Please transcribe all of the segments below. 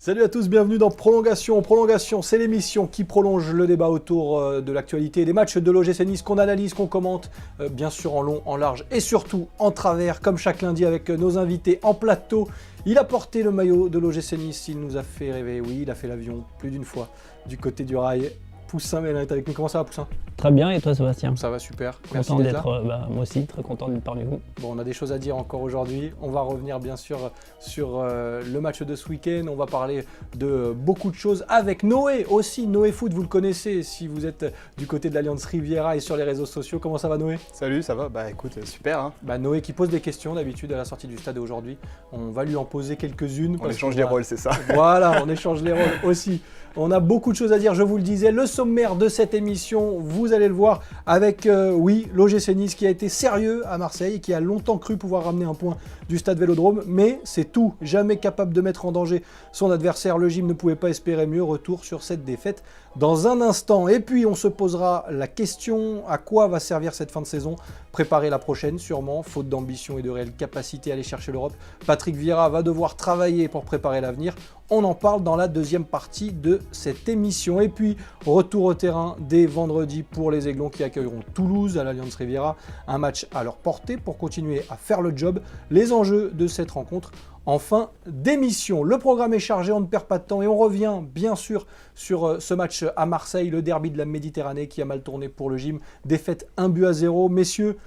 Salut à tous, bienvenue dans Prolongation. Prolongation, c'est l'émission qui prolonge le débat autour de l'actualité des matchs de l'OGC Nice qu'on analyse, qu'on commente, bien sûr en long, en large et surtout en travers, comme chaque lundi avec nos invités en plateau. Il a porté le maillot de l'OGC Nice, il nous a fait rêver, oui, il a fait l'avion plus d'une fois du côté du rail. Poussin Mélin est avec nous. Comment ça va, Poussin? Très bien, et toi Sébastien? Ça va super. Merci Content d'être d'être, là. moi aussi, très content d'être parmi vous. Bon, on a des choses à dire encore aujourd'hui. On va revenir bien sûr sur le match de ce week-end. On va parler de beaucoup de choses avec Noé aussi. Noé Foot, vous le connaissez si vous êtes du côté de l'Alliance Riviera et sur les réseaux sociaux. Comment ça va, Noé? Salut, ça va? Bah écoute, super. Hein. Noé qui pose des questions d'habitude à la sortie du stade aujourd'hui. On va lui en poser quelques-unes. On échange les rôles, c'est ça. Voilà, on échange les rôles aussi. On a beaucoup de choses à dire, je vous le disais. Le sommaire de cette émission, vous allez le voir avec, l'OGC Nice qui a été sérieux à Marseille et qui a longtemps cru pouvoir ramener un point du stade Vélodrome. Mais c'est tout, jamais capable de mettre en danger son adversaire. Le gym ne pouvait pas espérer mieux. Retour sur cette défaite dans un instant. Et puis on se posera la question, à quoi va servir cette fin de saison? Préparer la prochaine sûrement, faute d'ambition et de réelle capacité à aller chercher l'Europe. Patrick Vieira va devoir travailler pour préparer l'avenir. On en parle dans la deuxième partie de cette émission. Et puis, retour au terrain dès vendredi pour les Aiglons qui accueilleront Toulouse à l'Alliance Riviera. Un match à leur portée pour continuer à faire le job. Les enjeux de cette rencontre en fin d'émission. Le programme est chargé, on ne perd pas de temps et on revient bien sûr sur ce match à Marseille, le derby de la Méditerranée qui a mal tourné pour le gym. Défaite 1-0. Messieurs,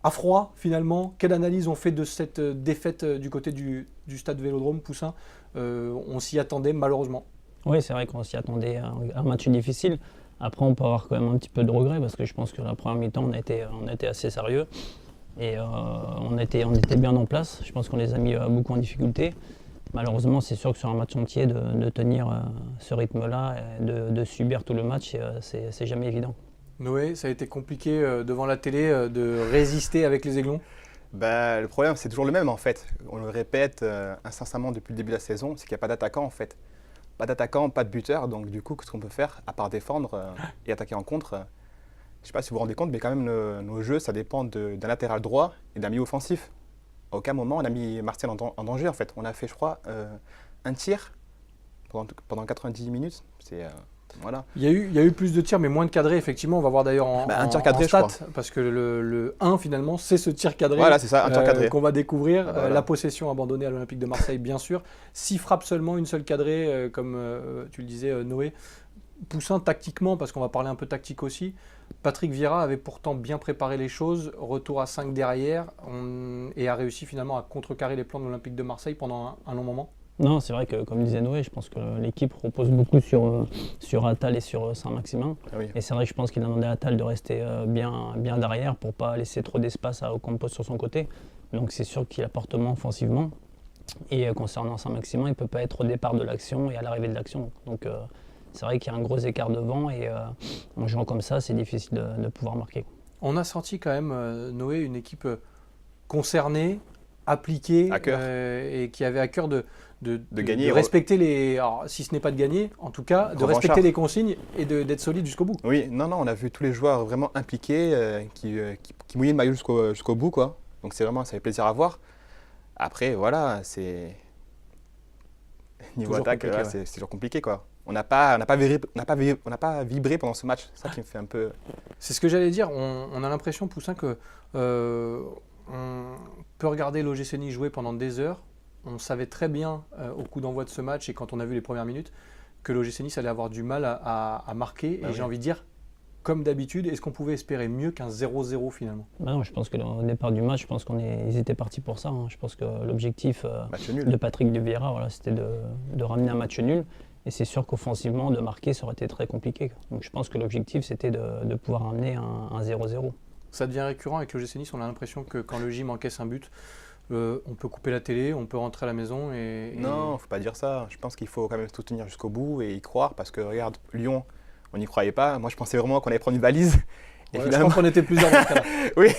à froid finalement, quelle analyse on fait de cette défaite du côté du stade Vélodrome, Poussin? On s'y attendait malheureusement. Oui, c'est vrai qu'on s'y attendait à un match difficile. Après, on peut avoir quand même un petit peu de regret parce que je pense que la première mi-temps, on a été assez sérieux. Et on était bien en place. Je pense qu'on les a mis beaucoup en difficulté. Malheureusement, c'est sûr que sur un match entier, de tenir ce rythme-là, et de subir tout le match, c'est jamais évident. Noé, ça a été compliqué devant la télé de résister avec les Aiglons? Bah, le problème, c'est toujours le même en fait. On le répète incessamment depuis le début de la saison, c'est qu'il n'y a pas d'attaquant en fait. Pas d'attaquant, pas de buteur. Donc du coup, qu'est-ce qu'on peut faire à part défendre et attaquer en contre? Je ne sais pas si vous vous rendez compte, mais quand même, nos jeux, ça dépend d'un latéral droit et d'un milieu offensif. À aucun moment, on a mis Martial en danger en fait. On a fait, je crois, un tir pendant 90 minutes. Voilà. Il y a eu plus de tirs, mais moins de cadrés, effectivement. On va voir d'ailleurs un tir cadré, en stats, je crois. parce que le 1, finalement, c'est ce tir cadré, Voilà, c'est ça, un tir cadré. qu'on va découvrir. Voilà. La possession abandonnée à l'Olympique de Marseille, bien sûr. 6 frappes seulement, une seule cadrée, comme tu le disais, Noé. Poussin tactiquement, parce qu'on va parler un peu tactique aussi. Patrick Vieira avait pourtant bien préparé les choses. Retour à 5 derrière et a réussi finalement à contrecarrer les plans de l'Olympique de Marseille pendant un long moment. Non, c'est vrai que, comme disait Noé, je pense que l'équipe repose beaucoup sur Attal et sur Saint-Maximin. Ah oui. Et c'est vrai que je pense qu'il a demandé à Attal de rester bien derrière pour ne pas laisser trop d'espace à Ocampos sur son côté. Donc c'est sûr qu'il apporte moins offensivement. Et concernant Saint-Maximin, il ne peut pas être au départ de l'action et à l'arrivée de l'action. Donc c'est vrai qu'il y a un gros écart devant et en jouant comme ça, c'est difficile de pouvoir marquer. On a senti quand même, Noé, une équipe concernée, appliquée, et qui avait à cœur de gagner, de respecter les... Alors, si ce n'est pas de gagner, en tout cas, de respecter les consignes et d'être solide jusqu'au bout. Oui, non, on a vu tous les joueurs vraiment impliqués, qui mouillaient le maillot jusqu'au bout, quoi. Donc ça fait plaisir à voir. Après, voilà, c'est... Niveau Toujours attaque, c'est toujours compliqué, quoi. On n'a pas vibré pendant ce match. C'est ça qui me fait un peu... C'est ce que j'allais dire. On a l'impression, Poussin, que on peut regarder l'OGC Nice jouer pendant des heures. On savait très bien, au coup d'envoi de ce match et quand on a vu les premières minutes, que l'OGC Nice allait avoir du mal à marquer. Et j'ai envie de dire, comme d'habitude, est-ce qu'on pouvait espérer mieux qu'un 0-0 finalement? Non, je pense qu'au départ du match, je pense qu'ils étaient partis pour ça. Je pense que l'objectif de Patrick Vieira, voilà, c'était de ramener un match nul. Et c'est sûr qu'offensivement, de marquer, ça aurait été très compliqué. Donc je pense que l'objectif, c'était de pouvoir ramener un 0-0. Ça devient récurrent avec l'OGC Nice. On a l'impression que quand le gym encaisse un but, on peut couper la télé, on peut rentrer à la maison et... Non, il ne faut pas dire ça. Je pense qu'il faut quand même tout tenir jusqu'au bout et y croire parce que regarde, Lyon, on n'y croyait pas. Moi, je pensais vraiment qu'on allait prendre une valise. Et finalement, je crois qu'on était plusieurs dans ce cas-là. Oui,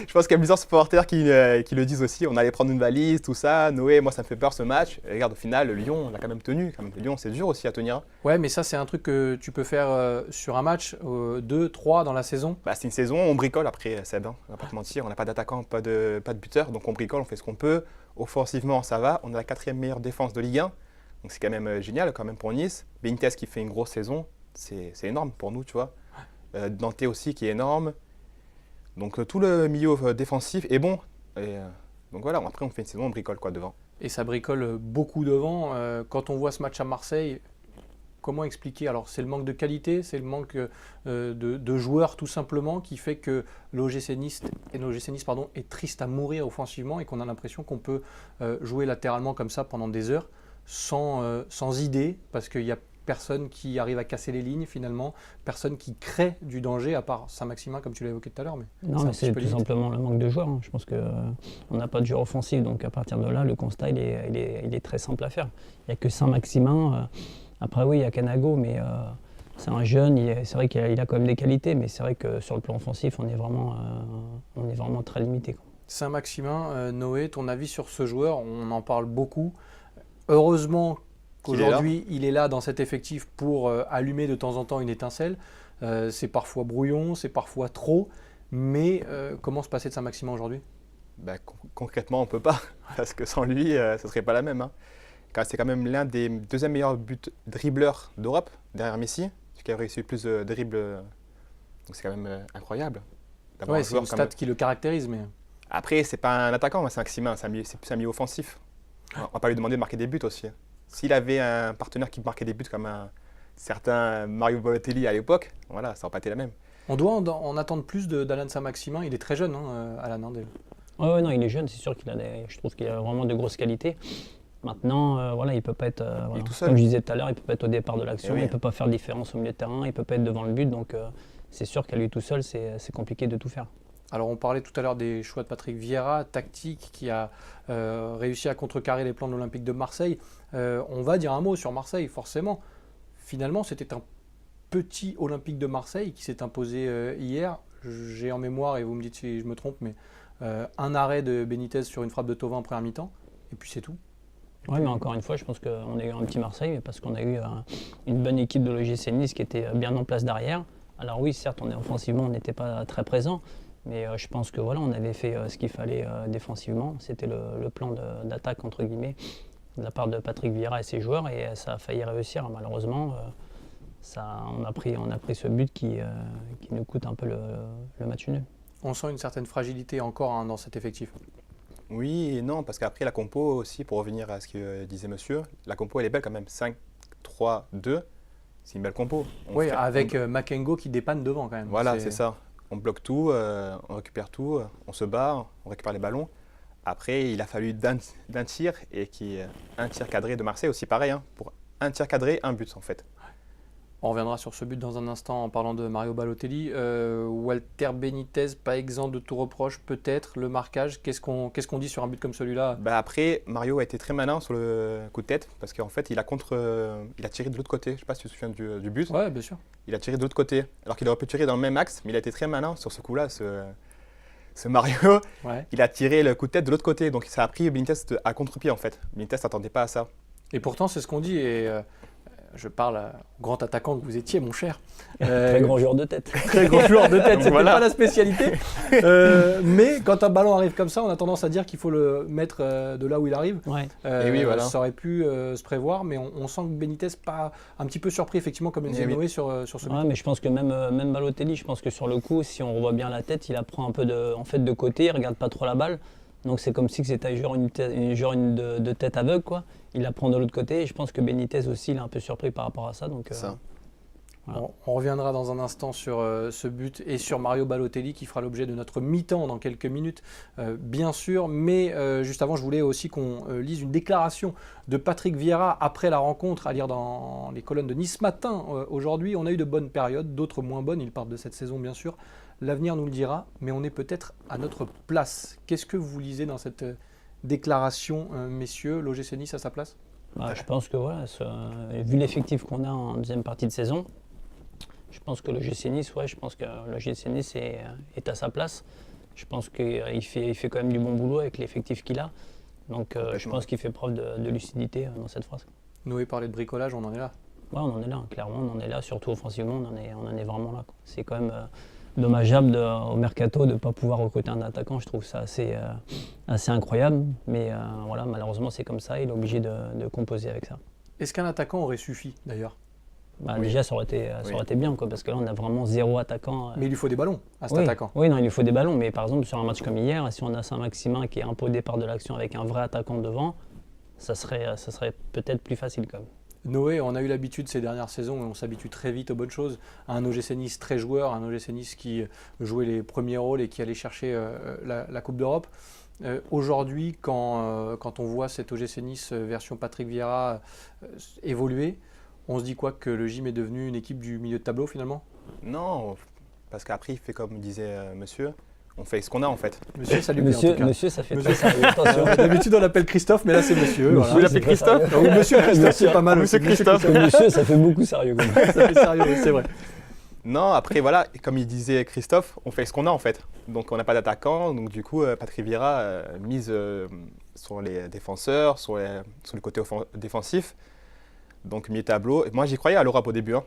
je pense qu'il y a plusieurs supporters qui le disent aussi. On allait prendre une valise, tout ça. Noé, moi, ça me fait peur ce match. Et regarde, au final, le Lyon, on l'a quand même tenu. Lyon, c'est dur aussi à tenir. Ouais, mais ça, c'est un truc que tu peux faire sur un match, 2, 3 dans la saison. Bah, c'est une saison, on bricole après, Seb. On va pas te mentir, on n'a pas d'attaquant, pas de buteur. Donc on bricole, on fait ce qu'on peut. Offensivement, ça va. On a la 4e meilleure défense de Ligue 1. Donc c'est quand même génial quand même pour Nice. Benitez qui fait une grosse saison, c'est énorme pour nous, tu vois. Dante aussi qui est énorme. Donc tout le milieu défensif est bon. Et, donc voilà, après on fait une saison, on bricole quoi devant. Et ça bricole beaucoup devant. Quand on voit ce match à Marseille, comment expliquer? Alors c'est le manque de qualité, c'est le manque de joueurs tout simplement qui fait que l'OGC Nice est triste à mourir offensivement et qu'on a l'impression qu'on peut jouer latéralement comme ça pendant des heures sans idée, parce qu'il n'y a personne qui arrive à casser les lignes finalement, personne qui crée du danger à part Saint-Maximin comme tu l'as évoqué tout à l'heure. Non, mais c'est tout simplement le manque de joueurs. Je pense qu'on n'a pas de joueur offensif, donc à partir de là, le constat il est très simple à faire. Il n'y a que Saint-Maximin. Après oui, il y a Canago, mais c'est un jeune, c'est vrai qu'il a quand même des qualités, mais c'est vrai que sur le plan offensif, on est vraiment très limité, quoi. Saint-Maximin, Noé, ton avis sur ce joueur? On en parle beaucoup. Heureusement qu'aujourd'hui, il est là dans cet effectif pour allumer de temps en temps une étincelle. C'est parfois brouillon, c'est parfois trop, mais comment se passer de Saint-Maximin aujourd'hui? Concrètement, on ne peut pas, parce que sans lui, ça ne serait pas la même. Hein. Car c'est quand même l'un des deuxièmes meilleurs dribbleurs d'Europe, derrière Messi, qui a réussi le plus de dribbles. Donc c'est quand même incroyable. Ouais, c'est une stat qui le caractérise. Mais... Après, c'est pas un attaquant, c'est Maximin, c'est plus un milieu offensif. On ne va pas lui demander de marquer des buts aussi. S'il avait un partenaire qui marquait des buts comme un certain Mario Balotelli à l'époque, voilà, ça n'aurait pas été la même. On doit en attendre plus d'Alan Saint-Maximin. Il est très jeune, hein, Alan Handel. Ouais, non, il est jeune, c'est sûr je trouve qu'il a vraiment de grosses qualités. Maintenant, voilà, il peut pas être, comme je disais tout à l'heure, il peut pas être au départ de l'action, il peut pas faire de différence au milieu de terrain, il peut pas être devant le but, donc c'est sûr qu'à lui tout seul, c'est compliqué de tout faire. Alors on parlait tout à l'heure des choix de Patrick Vieira, tactique, qui a réussi à contrecarrer les plans de l'Olympique de Marseille. On va dire un mot sur Marseille, forcément. Finalement, c'était un petit Olympique de Marseille qui s'est imposé hier. J'ai en mémoire, et vous me dites si je me trompe, mais un arrêt de Benitez sur une frappe de Thauvin en première mi-temps, et puis c'est tout. Oui, mais encore une fois, je pense qu'on a eu un petit Marseille parce qu'on a eu une bonne équipe de l'OGC Nice qui était bien en place derrière. Alors oui, certes, offensivement, on n'était pas très présent, mais je pense que voilà, on avait fait ce qu'il fallait défensivement. C'était le plan d'attaque entre guillemets de la part de Patrick Vieira et ses joueurs, et ça a failli réussir. Malheureusement, on a pris ce but qui nous coûte un peu le match nul. On sent une certaine fragilité encore dans cet effectif. Oui et non, parce qu'après la compo aussi, pour revenir à ce que disait monsieur, la compo elle est belle quand même, 5-3-2, c'est une belle compo. Oui, avec Makengo qui dépanne devant quand même. Voilà, c'est ça. On bloque tout, on récupère tout, on se bat, on récupère les ballons. Après, il a fallu d'un tir, et un tir cadré de Marseille aussi pareil, hein, pour un tir cadré, un but en fait. On reviendra sur ce but dans un instant en parlant de Mario Balotelli. Walter Benitez, pas exempt de tout reproche, peut-être, le marquage. Qu'est-ce qu'on dit sur un but comme celui-là? Après, Mario a été très malin sur le coup de tête, parce qu'en fait, il a tiré de l'autre côté. Je ne sais pas si tu te souviens du but. Oui, bien sûr. Il a tiré de l'autre côté, alors qu'il aurait pu tirer dans le même axe, mais il a été très malin sur ce coup-là. Ce Mario, il a tiré le coup de tête de l'autre côté, donc ça a pris Benitez à contre-pied en fait. Benitez ne s'attendait pas à ça. Et pourtant, c'est ce qu'on dit, et je parle au grand attaquant que vous étiez, mon cher. Très grand joueur de tête. Très grand joueur de tête, c'était pas la spécialité. Mais quand un ballon arrive comme ça, on a tendance à dire qu'il faut le mettre de là où il arrive. Ouais. Et oui, voilà. Ça aurait pu se prévoir, mais on sent que Benitez pas un petit peu surpris, effectivement, comme le disait Noé sur ce but. Ouais, mais je pense que même Balotelli, je pense que sur le coup, si on revoit bien la tête, il la prend un peu de côté, il regarde pas trop la balle. Donc c'est comme si c'était une de tête aveugle, quoi. Il la prend de l'autre côté, et je pense que Benitez aussi, il est un peu surpris par rapport à ça. Donc, voilà. On reviendra dans un instant sur ce but et sur Mario Balotelli qui fera l'objet de notre mi-temps dans quelques minutes, bien sûr. Mais juste avant, je voulais aussi qu'on lise une déclaration de Patrick Vieira après la rencontre, à lire dans les colonnes de Nice Matin. Aujourd'hui, on a eu de bonnes périodes, d'autres moins bonnes. Il part de cette saison, bien sûr. L'avenir nous le dira, mais on est peut-être à notre place. Qu'est-ce que vous lisez dans cette déclaration, messieurs? L'OGC Nice à sa place? Je pense que voilà, vu l'effectif qu'on a en deuxième partie de saison, je pense que l'OGC Nice, est à sa place. Je pense qu'il fait quand même du bon boulot avec l'effectif qu'il a. Donc je pense qu'il fait preuve de lucidité dans cette phrase. Noé parlait de bricolage, on en est là. Ouais, on en est là, clairement, on en est là, surtout offensivement, on en est vraiment là, quoi. C'est quand même dommageable au mercato de ne pas pouvoir recruter un attaquant. Je trouve ça assez incroyable, mais voilà, malheureusement c'est comme ça, il est obligé de composer avec ça. Est-ce qu'un attaquant aurait suffi d'ailleurs? Bah, déjà, ça aurait été bien, quoi, parce que là, on a vraiment 0 attaquant. Mais il lui faut des ballons à cet oui, attaquant. Oui, non, il lui faut des ballons. Mais par exemple, sur un match comme hier, si on a Saint-Maximin qui est un peu au départ de l'action avec un vrai attaquant devant, ça serait peut-être plus facile quand même. Noé, on a eu l'habitude ces dernières saisons, et on s'habitue très vite aux bonnes choses, à un OGC Nice très joueur, un OGC Nice qui jouait les premiers rôles et qui allait chercher la Coupe d'Europe. Aujourd'hui, quand on voit cet OGC Nice version Patrick Vieira évoluer, on se dit quoi, que le gym est devenu une équipe du milieu de tableau finalement? Non, parce qu'après, il fait comme disait monsieur, on fait ce qu'on a en fait. Monsieur, ça lui plaît en tout cas. Monsieur, ça fait très sérieux, attention. D'habitude, on l'appelle Christophe, mais là, c'est monsieur. Vous Voilà. l'appelez Christophe? Oui, monsieur Christophe, c'est pas mal. Monsieur aussi. Christophe. Monsieur, ça fait beaucoup sérieux quand même. Ça fait sérieux, oui, c'est vrai. Non, après voilà, comme il disait Christophe, on fait ce qu'on a en fait. Donc on n'a pas d'attaquant, donc du coup Patrick Vieira mise sur les défenseurs, sur le côté défensif. Donc milieu tableau. Moi j'y croyais à l'Europe au début, hein.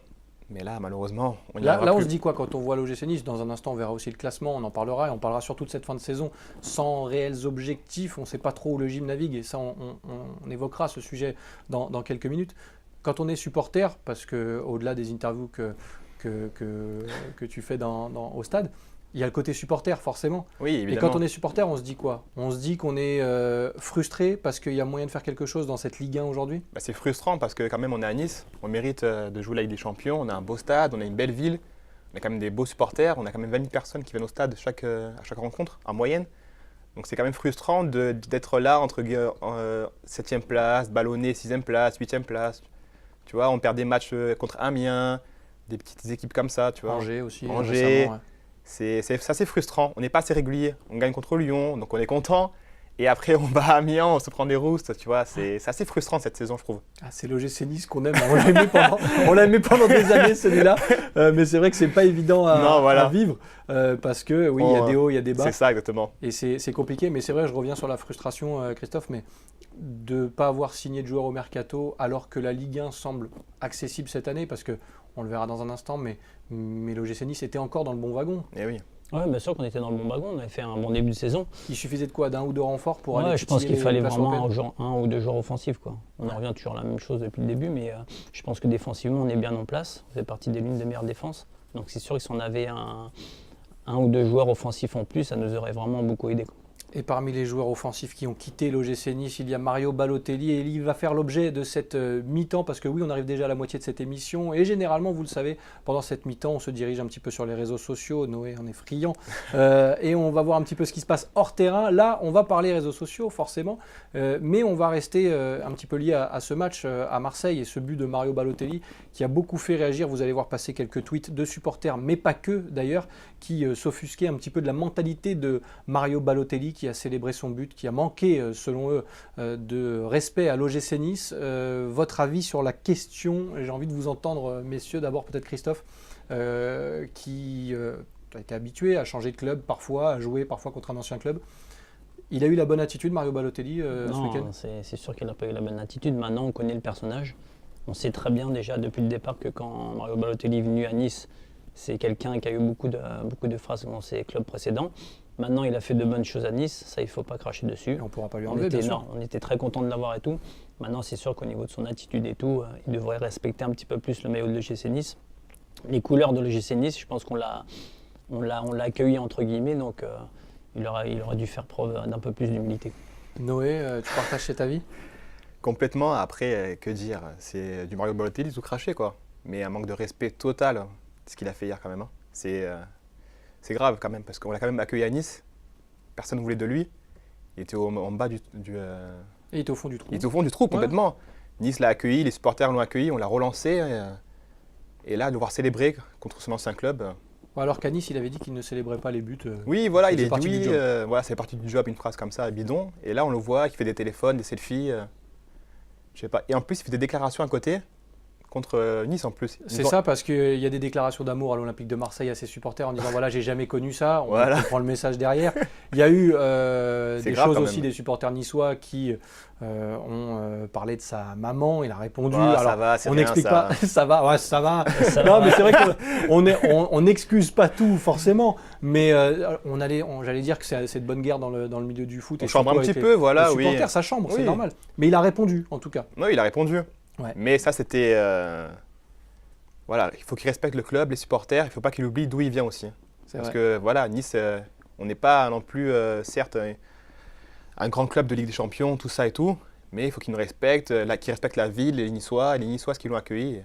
Mais là malheureusement on y arrivera Là, on plus. se dit quoi quand on voit l'OGC Nice? Dans un instant, on verra aussi le classement, on en parlera et on parlera surtout de cette fin de saison sans réels objectifs. On ne sait pas trop où le gym navigue et ça, on évoquera ce sujet dans quelques minutes. Quand on est supporter, parce qu'au-delà des interviews que tu fais au stade, il y a le côté supporter forcément. Oui, Et évidemment. quand on est supporter, on se dit quoi? On se dit qu'on est frustré parce qu'il y a moyen de faire quelque chose dans cette Ligue 1 aujourd'hui? Bah, c'est frustrant parce que quand même on est à Nice, on mérite de jouer la Ligue des Champions, on a un beau stade, on a une belle ville, on a quand même des beaux supporters, on a quand même 20 000 personnes qui viennent au stade à chaque rencontre en moyenne. Donc c'est quand même frustrant d'être là entre 7e place, ballonné 6e place, 8e place. Tu vois, on perd des matchs contre Amiens, des petites équipes comme ça, tu vois. Angers aussi. Angers. récemment, ouais. C'est assez frustrant, on n'est pas assez régulier. On gagne contre Lyon, donc on est content. Et après, on bat Amiens, on se prend des roustes, tu vois. C'est assez frustrant cette saison, je trouve. Ah, c'est l'OGC Nice qu'on aime. On l'a aimé pendant des années, celui-là. Mais c'est vrai que c'est pas évident à vivre parce que oui, il y a des hauts, il y a des bas. C'est ça, exactement. Et c'est compliqué. Mais c'est vrai, je reviens sur la frustration, Christophe, mais de ne pas avoir signé de joueurs au mercato alors que la Ligue 1 semble accessible cette année parce que on le verra dans un instant, mais l'OGC Nice était encore dans le bon wagon. Et oui. Ouais, bien sûr qu'on était dans le bon wagon, on avait fait un bon début de saison. Il suffisait de quoi? D'un ou deux renforts pour aller Je pense qu'il fallait vraiment européennes. un ou deux joueurs offensifs, quoi. On en revient toujours à la même chose depuis le début, mais je pense que défensivement, on est bien en place. On fait partie des l'une des meilleures défenses. Donc c'est sûr que si on avait un ou deux joueurs offensifs en plus, ça nous aurait vraiment beaucoup aidé, quoi. Et parmi les joueurs offensifs qui ont quitté l'OGC Nice, il y a Mario Balotelli et il va faire l'objet de cette mi-temps parce que oui, on arrive déjà à la moitié de cette émission et généralement, vous le savez, pendant cette mi-temps, on se dirige un petit peu sur les réseaux sociaux. Noé en est friand et on va voir un petit peu ce qui se passe hors terrain. Là, on va parler réseaux sociaux forcément, mais on va rester un petit peu lié à ce match à Marseille et ce but de Mario Balotelli qui a beaucoup fait réagir. Vous allez voir passer quelques tweets de supporters, mais pas que d'ailleurs, qui s'offusquaient un petit peu de la mentalité de Mario Balotelli qui a célébré son but, qui a manqué, selon eux, de respect à l'OGC Nice. Votre avis sur la question? J'ai envie de vous entendre, messieurs. D'abord, peut-être Christophe, qui a été habitué à changer de club parfois, à jouer parfois contre un ancien club. Il a eu la bonne attitude, Mario Balotelli, ce week-end? C'est sûr qu'il n'a pas eu la bonne attitude. Maintenant, on connaît le personnage. On sait très bien déjà depuis le départ que quand Mario Balotelli est venu à Nice, c'est quelqu'un qui a eu beaucoup de phrases dans ses clubs précédents. Maintenant, il a fait de bonnes choses à Nice, ça il ne faut pas cracher dessus. Et on ne pourra pas lui enlever, bien sûr. On était très content de l'avoir et tout. Maintenant, c'est sûr qu'au niveau de son attitude et tout, il devrait respecter un petit peu plus le maillot de l'OGC Nice. Les couleurs de l'OGC Nice, je pense qu'on l'a accueilli entre guillemets, donc il aurait dû faire preuve d'un peu plus d'humilité. Noé, tu partages cet avis? Complètement. Après, que dire? C'est du Mario Balotelli tout craché, quoi. Mais un manque de respect total, ce qu'il a fait hier quand même, hein. C'est grave quand même, parce qu'on l'a quand même accueilli à Nice. Personne ne voulait de lui. Il était en bas Et il était au fond du trou. Il était au fond du trou, complètement. Ouais. Nice l'a accueilli, les supporters l'ont accueilli, on l'a relancé. Et là, devoir célébrer contre son ancien club. Alors qu'à Nice, il avait dit qu'il ne célébrait pas les buts. Oui, voilà, il est parti du job. Voilà, c'est parti du job, une phrase comme ça, bidon. Et là, on le voit, il fait des téléphones, des selfies. Je sais pas. Et en plus, il fait des déclarations à côté. Contre Nice en plus. C'est ça, parce qu'il y a des déclarations d'amour à l'Olympique de Marseille à ses supporters en disant voilà, j'ai jamais connu ça, on comprend le message derrière. Il y a eu des choses aussi des supporters niçois qui ont parlé de sa maman, il a répondu. Alors, ça va, c'est on rien, n'explique ça. pas, ça va, ouais, ça va. Non, mais c'est vrai qu'on n'excuse pas tout forcément, mais j'allais dire que c'est de bonne guerre dans le milieu du foot. On chambre un petit peu, voilà, les supporters, ça chambre, c'est normal. Mais il a répondu en tout cas. Oui, il a répondu. Ouais. Mais ça, c'était... voilà, il faut qu'il respecte le club, les supporters. Il ne faut pas qu'il oublie d'où il vient aussi. C'est Parce vrai. que voilà, Nice, on n'est pas non plus, certes, un grand club de Ligue des Champions, tout ça et tout. Mais il faut qu'il nous respecte, qu'il respecte la ville, les Niçoises qui l'ont accueilli.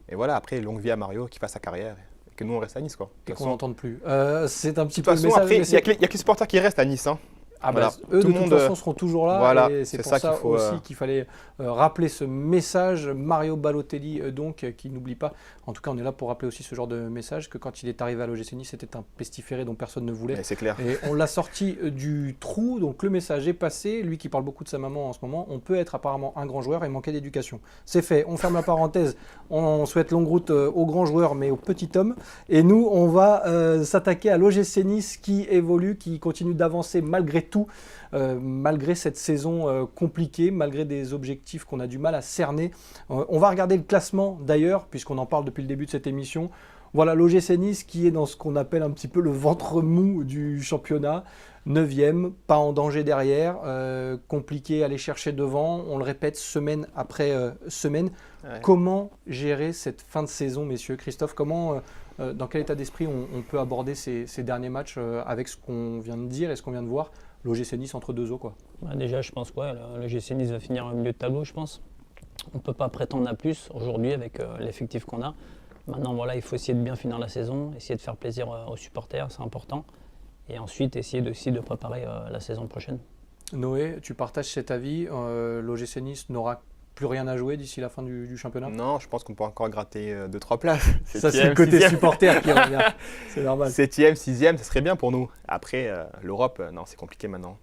Et voilà, après, longue vie à Mario, qui fasse sa carrière. Et que nous, on reste à Nice, quoi. Et De toute qu'on façon, n'entende plus. C'est un petit de peu toute le façon, message. après, mais il n'y a que les supporters qui restent à Nice. Hein. Ah Voilà. bah, eux, Tout de le toute monde, façon, seront toujours là. voilà, Et c'est c'est pour ça ça qu'il faut, aussi qu'il fallait rappeler ce message. Mario Balotelli, donc, qui n'oublie pas. En tout cas, on est là pour rappeler aussi ce genre de message, que quand il est arrivé à l'OGC Nice, c'était un pestiféré dont personne ne voulait. mais c'est clair. Et on l'a sorti du trou, donc le message est passé. Lui qui parle beaucoup de sa maman en ce moment, on peut être apparemment un grand joueur et manquer d'éducation. C'est fait, on ferme la parenthèse. On souhaite longue route aux grands joueurs, mais aux petits hommes. Et nous, on va s'attaquer à l'OGC Nice qui évolue, qui continue d'avancer malgré tout, malgré cette saison compliquée, malgré des objectifs qu'on a du mal à cerner. On va regarder le classement d'ailleurs, puisqu'on en parle depuis le début de cette émission. Voilà, l'OGC Nice qui est dans ce qu'on appelle un petit peu le ventre mou du championnat. 9e, pas en danger derrière, compliqué à aller chercher devant. On le répète semaine après semaine. Ouais. Comment gérer cette fin de saison, messieurs? Christophe, dans quel état d'esprit on peut aborder ces derniers matchs avec ce qu'on vient de dire et ce qu'on vient de voir? L'OGC Nice entre deux eaux, quoi. Bah, déjà, je pense que le GC Nice va finir au milieu de tableau, je pense. On ne peut pas prétendre à plus aujourd'hui avec l'effectif qu'on a. Maintenant, voilà, il faut essayer de bien finir la saison, essayer de faire plaisir aux supporters, c'est important. Et ensuite, essayer aussi de préparer la saison prochaine. Noé, tu partages cet avis. L'OGC Nice n'aura plus rien à jouer d'ici la fin du championnat? Non, je pense qu'on peut encore gratter 2-3 places. Ça, c'est le côté supporter qui revient. C'est normal. 7e, 6e, ça serait bien pour nous. Après, l'Europe, non, c'est compliqué maintenant.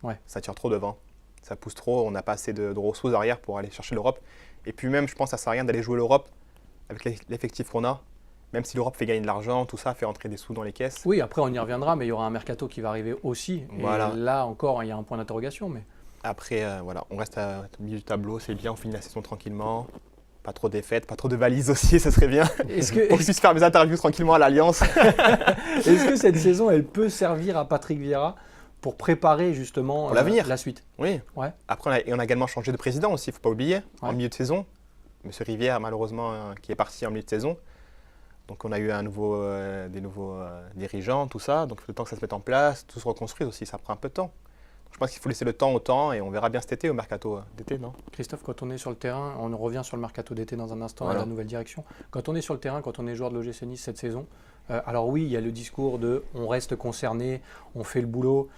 Ouais. Ça tire trop devant. Ça pousse trop. On n'a pas assez de ressources derrière pour aller chercher l'Europe. Et puis même, je pense que ça ne sert à rien d'aller jouer l'Europe avec l'effectif qu'on a. Même si l'Europe fait gagner de l'argent, tout ça fait entrer des sous dans les caisses. Oui, après on y reviendra, mais il y aura un mercato qui va arriver aussi. Voilà. Et là encore, il y a un point d'interrogation. Mais... Après, voilà, on reste au milieu du tableau, c'est bien, on finit la saison tranquillement. Pas trop de défaites, pas trop de valises aussi, ça serait bien. Pour que je puisse faire mes interviews tranquillement à l'Alliance. Est-ce que cette saison, elle peut servir à Patrick Vieira pour préparer justement Pour l'avenir. la suite? Oui. Ouais. Après, on a également changé de président aussi, il ne faut pas oublier, en Ouais. milieu de saison. Monsieur Rivière, malheureusement, qui est parti en milieu de saison. Donc on a eu des nouveaux dirigeants, tout ça. Donc il faut le temps que ça se mette en place, tout se reconstruise aussi, ça prend un peu de temps. Donc, je pense qu'il faut laisser le temps au temps et on verra bien cet été au mercato d'été, non? Christophe, quand on est sur le terrain, on revient sur le mercato d'été dans un instant, Voilà. à la nouvelle direction. Quand on est sur le terrain, quand on est joueur de l'OGC Nice cette saison, alors oui, il y a le discours de on reste concerné, on fait le boulot,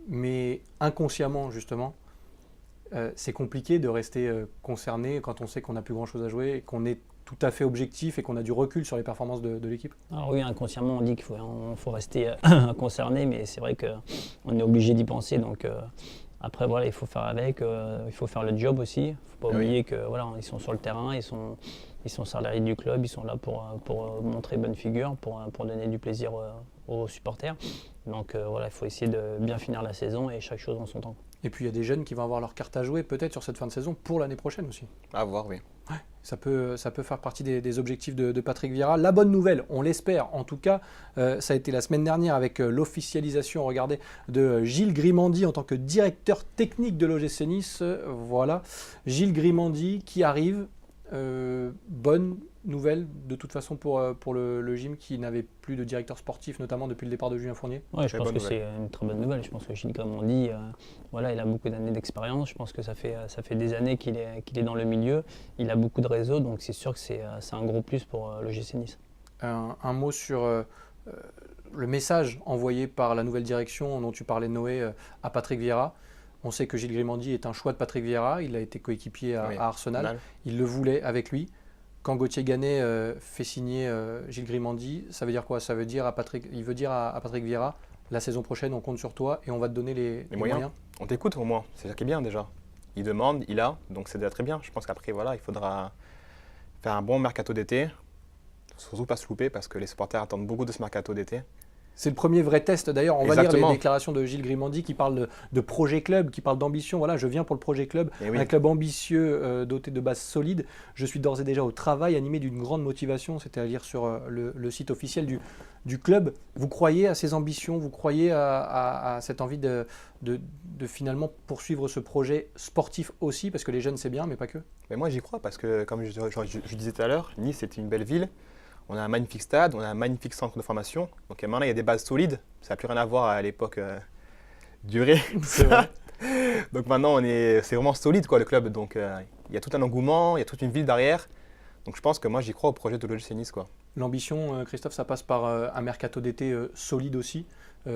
mais inconsciemment justement, c'est compliqué de rester concerné quand on sait qu'on n'a plus grand-chose à jouer, qu'on est tout à fait objectif et qu'on a du recul sur les performances de l'équipe. Alors oui, inconsciemment, on dit qu'il faut rester concerné, mais c'est vrai qu'on est obligé d'y penser. Donc après, voilà, il faut faire avec, il faut faire le job aussi. Il ne faut pas oublier que voilà, ils sont sur le terrain, ils sont salariés du club, ils sont là pour montrer bonne figure, pour donner du plaisir aux supporters. Donc voilà, il faut essayer de bien finir la saison et chaque chose en son temps. Et puis il y a des jeunes qui vont avoir leur carte à jouer peut-être sur cette fin de saison pour l'année prochaine aussi. À voir, oui. Ouais, ça peut faire partie des objectifs de Patrick Vieira. La bonne nouvelle, on l'espère en tout cas, ça a été la semaine dernière avec l'officialisation, regardez, de Gilles Grimandi en tant que directeur technique de l'OGC Nice. Voilà, Gilles Grimandi qui arrive. Bonne nouvelle de toute façon pour le gym qui n'avait plus de directeur sportif, notamment depuis le départ de Julien Fournier. Ouais, je Très pense bonne que c'est une très bonne nouvelle. Je pense que Gilles, comme on dit, voilà, il a beaucoup d'années d'expérience. Je pense que ça fait des années qu'il est dans le milieu. Il a beaucoup de réseaux, donc c'est sûr que c'est un gros plus pour le GC Nice. Un mot sur le message envoyé par la nouvelle direction dont tu parlais, Noé, à Patrick Vieira. On sait que Gilles Grimandi est un choix de Patrick Vieira. Il a été coéquipier à Arsenal. Il le voulait avec lui. Quand Gauthier Gannet fait signer Gilles Grimandi, ça veut dire quoi? Ça veut dire il veut dire à Patrick Vieira, la saison prochaine, on compte sur toi et on va te donner les moyens. On t'écoute au moins, c'est ça qui est bien déjà. Il demande, il a, donc c'est déjà très bien. Je pense qu'après, voilà, il faudra faire un bon mercato d'été. Surtout pas se louper parce que les supporters attendent beaucoup de ce mercato d'été. C'est le premier vrai test. D'ailleurs, on va lire Exactement. les déclarations de Gilles Grimandi qui parle de projet club, qui parle d'ambition. Voilà, je viens pour le projet club, Et oui. un club ambitieux, doté de bases solides. Je suis d'ores et déjà au travail, animé d'une grande motivation. C'était à lire sur le site officiel du club. Vous croyez à ces ambitions? Vous croyez à cette envie de finalement poursuivre ce projet sportif aussi? Parce que les jeunes, c'est bien, mais pas que. Mais moi, j'y crois parce que, comme je disais tout à l'heure, Nice est une belle ville. On a un magnifique stade, on a un magnifique centre de formation. Donc maintenant, il y a des bases solides. Ça n'a plus rien à voir à l'époque durée. C'est vrai. Donc maintenant, c'est vraiment solide, quoi, le club. Donc il y a tout un engouement, il y a toute une ville derrière. Donc je pense que moi, j'y crois au projet de l'OGC Nice, quoi. L'ambition, Christophe, ça passe par un mercato d'été solide aussi.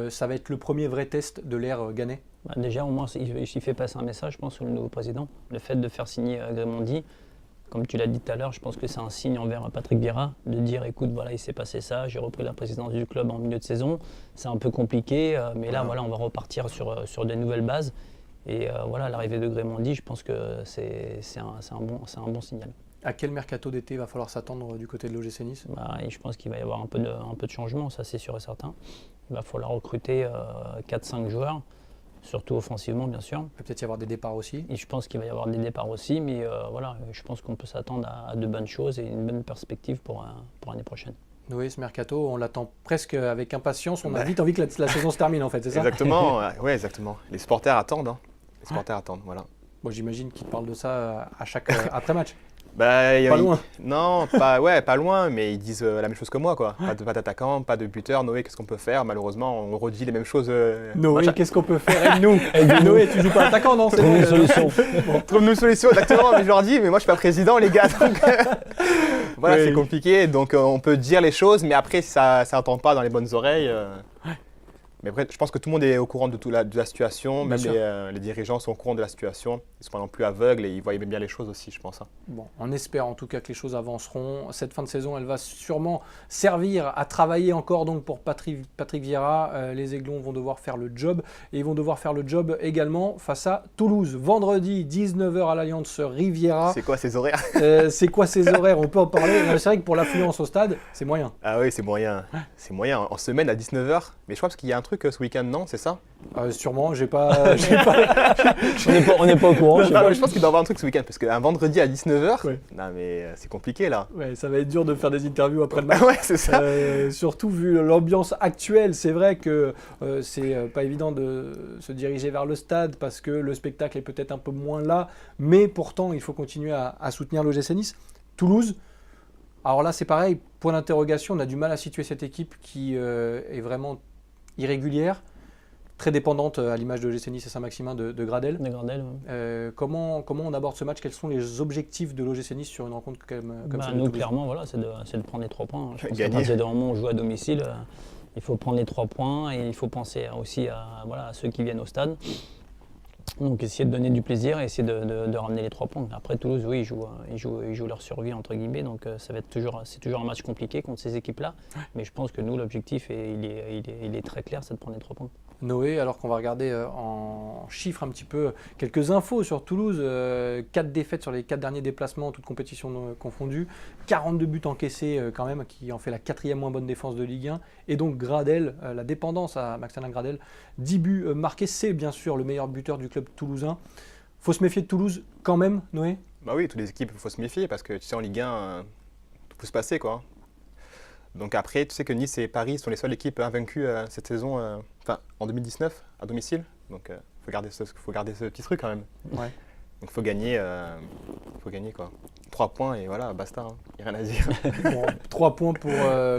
Ça va être le premier vrai test de l'ère Gannet. Bah, déjà, au moins, il fait passer un message, je pense, au nouveau président. Le fait de faire signer Grémondi, comme tu l'as dit tout à l'heure, je pense que c'est un signe envers Patrick Vieira de dire écoute, voilà, il s'est passé ça, j'ai repris la présidence du club en milieu de saison. C'est un peu compliqué, mais là, voilà, on va repartir sur de nouvelles bases. Et voilà, l'arrivée de Grémondi, je pense que c'est un bon signal. À quel mercato d'été va falloir s'attendre du côté de l'OGC Nice? Bah, et je pense qu'il va y avoir un peu de changement, ça c'est sûr et certain. Il va falloir recruter 4-5 joueurs. Surtout offensivement, bien sûr. Il peut peut-être y avoir des départs aussi. Et je pense qu'il va y avoir des départs aussi, mais voilà, je pense qu'on peut s'attendre à de bonnes choses et une bonne perspective pour l'année prochaine. Oui, ce mercato, on l'attend presque avec impatience. On a Bah. vite envie que la saison se termine, en fait, c'est ça? Exactement, ouais, exactement. Les supporters attendent. Hein. Les supporters attendent, voilà. Bon, j'imagine qu'ils parlent de ça à chaque après-match. Bah, Pas loin. Non, pas loin, mais ils disent la même chose que moi, quoi. Pas d'attaquant, pas de buteur. Noé, qu'est-ce qu'on peut faire? Malheureusement, on redit les mêmes choses. Noé, Machin. qu'est-ce qu'on peut faire? Aide-nous. Noé, tu joues pas attaquant, non? C'est Trouve bon, une solution. Trouve-nous une solution, exactement. Mais je leur dis, mais moi, je suis pas président, les gars. Donc, voilà, Oui. c'est compliqué. Donc, on peut dire les choses, mais après, si ça n'entend pas dans les bonnes oreilles. Mais après, je pense que tout le monde est au courant de la situation. Bien Même sûr. les dirigeants sont au courant de la situation. Ils sont pas non plus aveugles et ils voient bien les choses aussi, je pense. Hein. Bon, on espère en tout cas que les choses avanceront. Cette fin de saison, elle va sûrement servir à travailler encore donc pour Patrick Vieira. Les Aiglons vont devoir faire le job et ils vont devoir faire le job également face à Toulouse. Vendredi, 19h à l'Alliance Riviera. C'est quoi ces horaires? C'est quoi ces horaires? On peut en parler. C'est vrai que pour l'affluence au stade, c'est moyen. Ah oui, c'est moyen. C'est moyen. En semaine à 19h. Mais je crois parce qu'il y a un truc ce week-end, non? C'est ça? Sûrement, j'ai pas. On n'est pas au courant. je sais Non, pas. mais je pense qu'il doit y avoir un truc ce week-end. Parce qu'un vendredi à 19h, Ouais. non mais c'est compliqué là. Ouais, ça va être dur de faire des interviews après le match. Ouais, c'est ça. Surtout vu l'ambiance actuelle, c'est vrai que c'est pas évident de se diriger vers le stade parce que le spectacle est peut-être un peu moins là, mais pourtant il faut continuer à soutenir l'OGC Nice. Toulouse, alors là c'est pareil, point d'interrogation, on a du mal à situer cette équipe qui est vraiment irrégulière, très dépendante à l'image de l'OGC Nice et Saint-Maximin de Gradel. De Gradel, ouais. Comment on aborde ce match? Quels sont les objectifs de l'OGC Nice sur une rencontre comme Bah, celle de nous, Toulouse? clairement, voilà, c'est de prendre les 3 points. Je pense Gagner. qu'à partir du moment où on joue à domicile, il faut prendre les 3 points et il faut penser aussi à ceux qui viennent au stade. Donc essayer de donner du plaisir et essayer de ramener les 3 points. Après Toulouse, oui, ils jouent leur survie entre guillemets, donc c'est toujours un match compliqué contre ces équipes-là. Mais je pense que nous, l'objectif, il est très clair, c'est de prendre les 3 points. Noé, alors qu'on va regarder en chiffres un petit peu quelques infos sur Toulouse, 4 défaites sur les 4 derniers déplacements, toutes compétitions confondues, 42 buts encaissés quand même, qui en fait la 4e moins bonne défense de Ligue 1, et donc Gradel, la dépendance à Maxence Gradel, 10 buts marqués, c'est bien sûr le meilleur buteur du club toulousain. Faut se méfier de Toulouse quand même, Noé? Bah oui, toutes les équipes, il faut se méfier parce que tu sais, en Ligue 1, tout peut se passer quoi. Donc après, tu sais que Nice et Paris sont les seules équipes invaincues cette saison, en 2019, à domicile. Donc faut garder ce petit truc quand même. Ouais. Donc faut gagner quoi. 3 points et voilà, basta, hein. Y a rien à dire. Bon, 3 points pour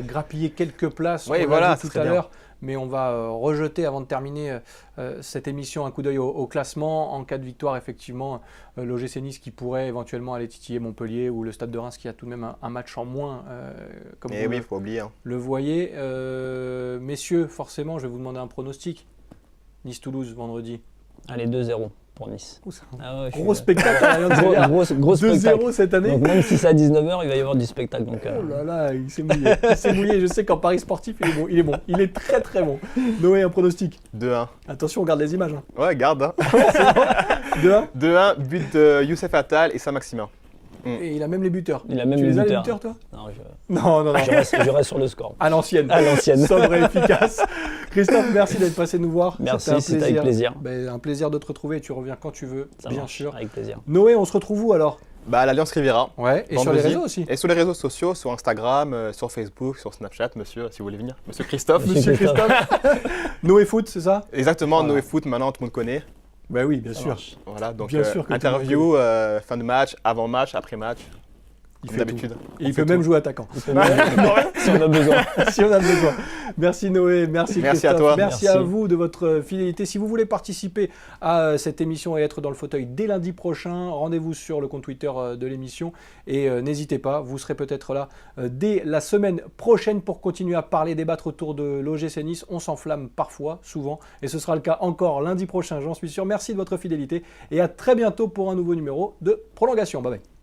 grappiller quelques places, Oui, on l'a voilà, dit ce tout serait à bien. l'heure, mais on va rejeter avant de terminer cette émission un coup d'œil au classement. En cas de victoire, effectivement, l'OGC Nice qui pourrait éventuellement aller titiller Montpellier ou le Stade de Reims qui a tout de même un match en moins, comme Et vous oui, il faut pas oublier. Hein. le voyez. Messieurs, forcément, je vais vous demander un pronostic. Nice-Toulouse, vendredi. Allez, 2-0 pour Nice. Oh, c'est un Ah ouais, gros spectacle à l'Allianz Riviera. Gros spectacle. 2-0 cette année. Donc même si c'est à 19h, il va y avoir du spectacle. Donc, Oh là là, il s'est mouillé. Il s'est mouillé. Je sais qu'en Paris sportif, il est bon. Il est très très bon. Noé, un pronostic. 2-1. Attention, on garde les images. Hein. Ouais, garde. Hein. 2-1. 2-1, but de Youssef Attal et Saint-Maximin. Et il a même les buteurs. Il a même tu les les as les buteurs. buteurs, toi? Non, Non. je reste sur le score. À l'ancienne. À l'ancienne. Sobre et efficace. Christophe, merci d'être passé nous voir. Merci, c'était avec plaisir. Un plaisir de te retrouver. Tu reviens quand tu veux, Ça bien marche, sûr. avec plaisir. Noé, on se retrouve où alors? Bah, à l'Alliance Riviera. Ouais, et sur les Vendredi. réseaux aussi. Et sur les réseaux sociaux, sur Instagram, sur Facebook, sur Snapchat, monsieur, si vous voulez venir. Monsieur Christophe. Monsieur Christophe. Noé Foot, c'est ça? Exactement, Voilà. Noé Foot, maintenant tout le monde connaît. Bah oui, bien Ça sûr. marche. Voilà, donc Bien sûr que tout le interview, fin de match, avant match, après match, Il comme fait d'habitude. tout. Et il peut même jouer attaquant. Si on a besoin. Si on a besoin. Merci Noé, merci Merci à Christophe, toi. merci à Merci. vous de votre fidélité. Si vous voulez participer à cette émission et être dans le fauteuil dès lundi prochain, rendez-vous sur le compte Twitter de l'émission et n'hésitez pas, vous serez peut-être là dès la semaine prochaine pour continuer à parler, débattre autour de l'OGC Nice. On s'enflamme parfois, souvent, et ce sera le cas encore lundi prochain, j'en suis sûr. Merci de votre fidélité et à très bientôt pour un nouveau numéro de Prolongation. Bye bye.